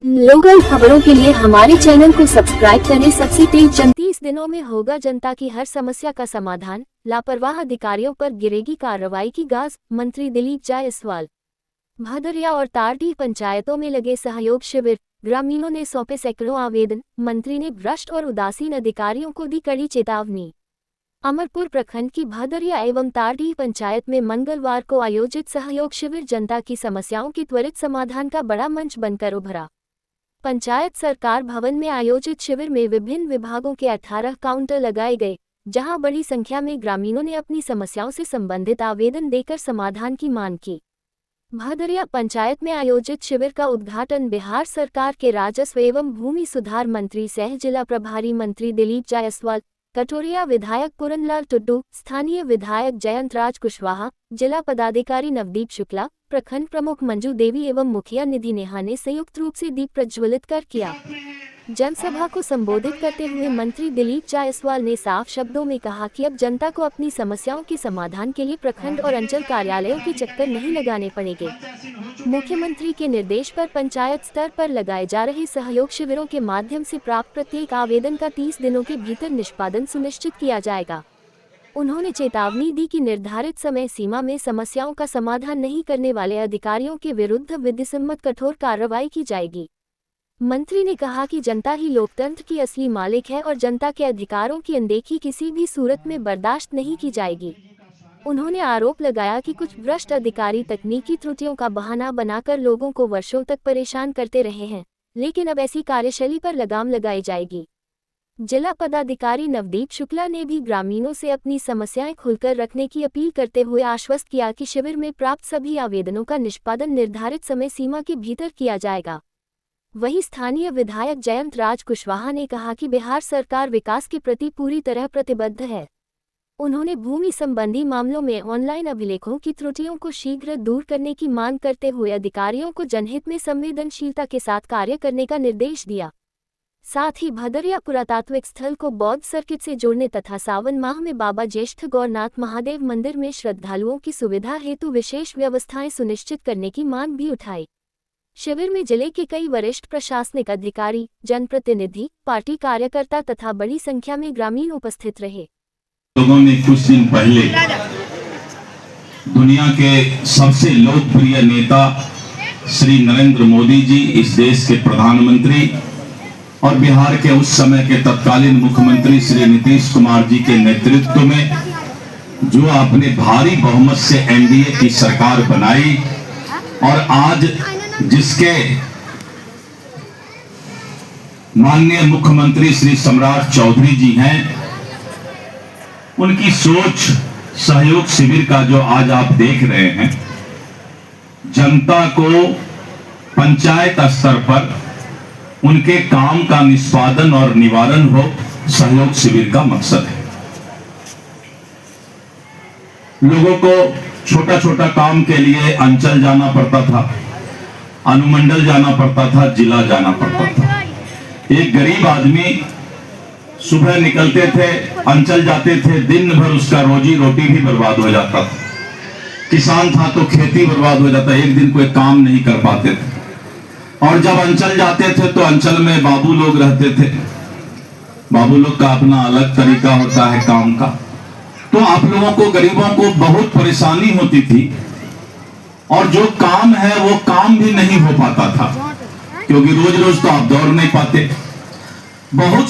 Local खबरों के लिए हमारे चैनल को सब्सक्राइब करें। सबसे तेज 30 दिनों में होगा जनता की हर समस्या का समाधान, लापरवाह अधिकारियों पर गिरेगी कार्रवाई की गाज। मंत्री दिलीप जायसवाल। भदरिया और तारडीह पंचायतों में लगे सहयोग शिविर, ग्रामीणों ने सौंपे सैकड़ों आवेदन। मंत्री ने भ्रष्ट और उदासीन अधिकारियों को दी कड़ी चेतावनी। अमरपुर प्रखंड की भदरिया एवं तारडीह पंचायत में मंगलवार को आयोजित सहयोग शिविर जनता की समस्याओं की त्वरित समाधान का बड़ा मंच बनकर उभरा। पंचायत सरकार भवन में आयोजित शिविर में विभिन्न विभागों के 18 काउंटर लगाए गए, जहां बड़ी संख्या में ग्रामीणों ने अपनी समस्याओं से संबंधित आवेदन देकर समाधान की मांग की। भदरिया पंचायत में आयोजित शिविर का उद्घाटन बिहार सरकार के राजस्व एवं भूमि सुधार मंत्री सह जिला प्रभारी मंत्री दिलीप जायसवाल, कटोरिया विधायक पूरनलाल टुड्डू, स्थानीय विधायक जयंत राज कुशवाहा, जिला पदाधिकारी नवदीप शुक्ला, प्रखंड प्रमुख मंजू देवी एवं मुखिया निधि नेहा ने संयुक्त रूप से दीप प्रज्वलित कर किया। जनसभा को संबोधित करते हुए मंत्री दिलीप जायसवाल ने साफ शब्दों में कहा कि अब जनता को अपनी समस्याओं के समाधान के लिए प्रखंड और अंचल कार्यालयों के चक्कर नहीं लगाने पड़ेंगे। मुख्यमंत्री के निर्देश पर पंचायत स्तर पर लगाए जा रहे सहयोग शिविरों के माध्यम से प्राप्त प्रत्येक आवेदन का 30 दिनों के भीतर निष्पादन सुनिश्चित किया जाएगा। उन्होंने चेतावनी दी कि निर्धारित समय सीमा में समस्याओं का समाधान नहीं करने वाले अधिकारियों के विरुद्ध विधिसम्मत कठोर कार्रवाई की जाएगी। मंत्री ने कहा कि जनता ही लोकतंत्र की असली मालिक है और जनता के अधिकारों की अनदेखी किसी भी सूरत में बर्दाश्त नहीं की जाएगी। उन्होंने आरोप लगाया कि कुछ भ्रष्ट अधिकारी तकनीकी त्रुटियों का बहाना बनाकर लोगों को वर्षों तक परेशान करते रहे हैं, लेकिन अब ऐसी कार्यशैली पर लगाम लगाई जाएगी। जिला पदाधिकारी नवदीप शुक्ला ने भी ग्रामीणों से अपनी समस्याएं खुलकर रखने की अपील करते हुए आश्वस्त किया कि शिविर में प्राप्त सभी आवेदनों का निष्पादन निर्धारित समय सीमा के भीतर किया जाएगा। वहीं स्थानीय विधायक जयंत राज कुशवाहा ने कहा कि बिहार सरकार विकास के प्रति पूरी तरह प्रतिबद्ध है। उन्होंने भूमि संबंधी मामलों में ऑनलाइन अभिलेखों की त्रुटियों को शीघ्र दूर करने की मांग करते हुए अधिकारियों को जनहित में संवेदनशीलता के साथ कार्य करने का निर्देश दिया। साथ ही भदरिया पुरातात्विक स्थल को बौद्ध सर्किट से जोड़ने तथा सावन माह में बाबा ज्येष्ठ गौरनाथ महादेव मंदिर में श्रद्धालुओं की सुविधा हेतु विशेष व्यवस्थाएं सुनिश्चित करने की मांग भी उठाई। शिविर में जिले के कई वरिष्ठ प्रशासनिक अधिकारी, जनप्रतिनिधि, पार्टी कार्यकर्ता तथा बड़ी संख्या में ग्रामीण उपस्थित रहे। लोगों ने कुछ दिन पहले दुनिया के सबसे लोकप्रिय नेता श्री नरेंद्र मोदी जी, इस देश के प्रधानमंत्री और बिहार के उस समय के तत्कालीन मुख्यमंत्री श्री नीतीश कुमार जी के नेतृत्व में जो अपने भारी बहुमत से एनडीए की सरकार बनाई और आज जिसके माननीय मुख्यमंत्री श्री सम्राट चौधरी जी हैं, उनकी सोच सहयोग शिविर का जो आज आप देख रहे हैं, जनता को पंचायत स्तर पर उनके काम का निष्पादन और निवारण हो, सहयोग शिविर का मकसद है। लोगों को छोटा छोटा काम के लिए अंचल जाना पड़ता था, अनुमंडल जाना पड़ता था, जिला जाना पड़ता था। एक गरीब आदमी सुबह निकलते थे, अंचल जाते थे, दिन भर उसका रोजी रोटी भी बर्बाद हो जाता था। किसान था तो खेती बर्बाद हो जाता, एक दिन कोई काम नहीं कर पाते थे। और जब अंचल जाते थे तो अंचल में बाबू लोग रहते थे। बाबू लोग का अपना अलग तरीका होता है काम का। तो आप लोगों को, गरीबों को बहुत परेशानी होती थी और जो काम है वो काम भी नहीं हो पाता था, क्योंकि रोज रोज तो आप दौड़ नहीं पाते। बहुत